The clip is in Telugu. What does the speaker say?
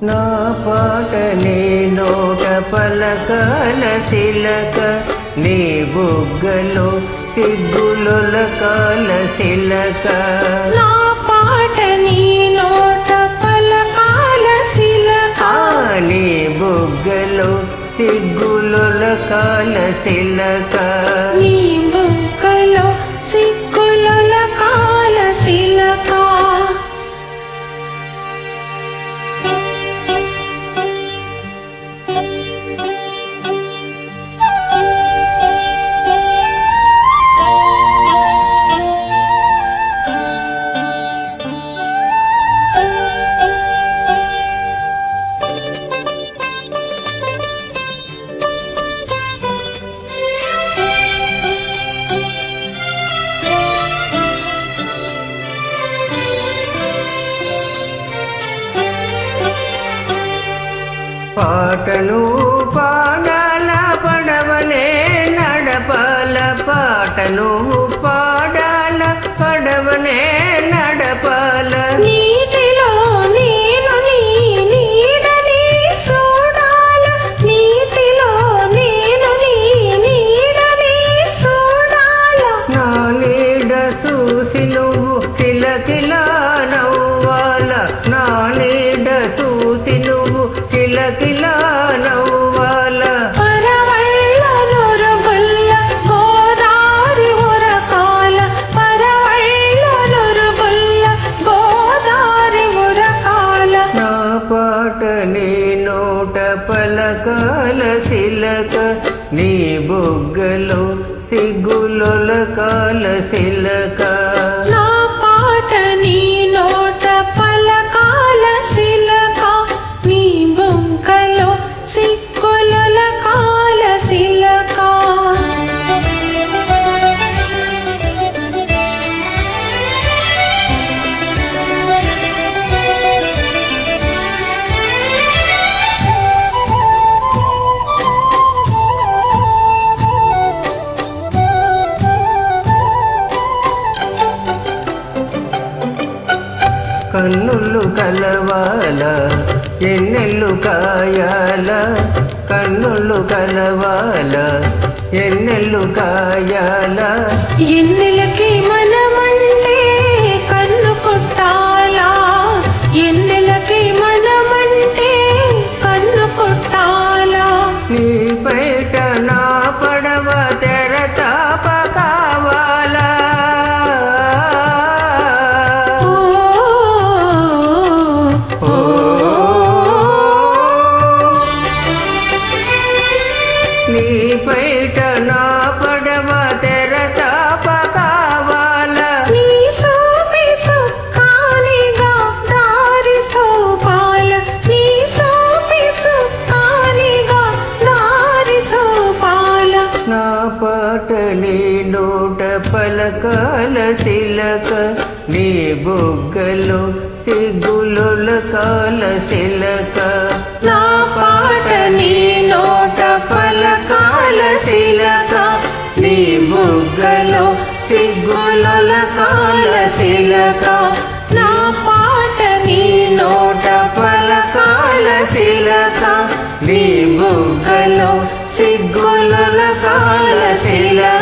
నా పాట నీ నోట పలకాల శిలక, నీ బుగ్గలో సిగ్గులొలకాల శిలక. నా పాట నీ నోట పలకాల శిలక, నీ బుగ్గలో సిగ్గులొలకాల శిలక. నీ బుగ్గలో సిగ్గులొలకాల శిలక. పాటను పాడాల పడవనే నడపాల, పాటను పాడాల పడవనే నడపాల. నీటిలో నేను నీ నీడని చూడాల, నీటిలో నేను నీ నీడని చూడాల. నా నీడ చూసి నువ్వు కిలకిలా నవ్వాల, నా నీడ చూసి నువ్వు కిలకిలా నవ్వాల. పరవళ్ళ నురుగుల్ల గోదారి ఉరకాల, పరవళ్ళ నురుగుల్ల గోదారి ఉరకాల. నా పాట నీ నోట పలకాల శిలక, నీ బుగ్గలో సిగ్గులొలకాల శిలక. నా పాట నీ నోట పలకాల శిలక, నీ బుగ్గలో సిగ్గులొలకాల శిలక. కన్నులు కలవాల ఎన్నెల్లు కాయాల, కన్నులు కలవాల ఎన్నెల్లు కాయాల. ఎన్నెలకి మనమంటే కన్ను కొట్టాలా, ఎన్నెలకి మనమంటే కన్ను కొట్టాలా. నీ బయట నా పడవ తెర చాప కావాలా, నీ బయట నా పడవ తెర చాప కావాలా. నీ సోపి సుక్కానిగా దారి సోపాల, నీ సోపి సుక్కానిగా దారి సోపాల. నా పాట నీ నోట పలకాల శిలక, నీ బుగ్గలో సిగ్గులొలకాల శిలక. నా పాట నీ నోట పలకాల శిలక, నీ బుగ్గలో సిగ్గులొలకాల శిలక. నా పాట నీ నోట పలకాల శిలక, నీ బుగ్గలో సిగ్గులొలకాల శిలక.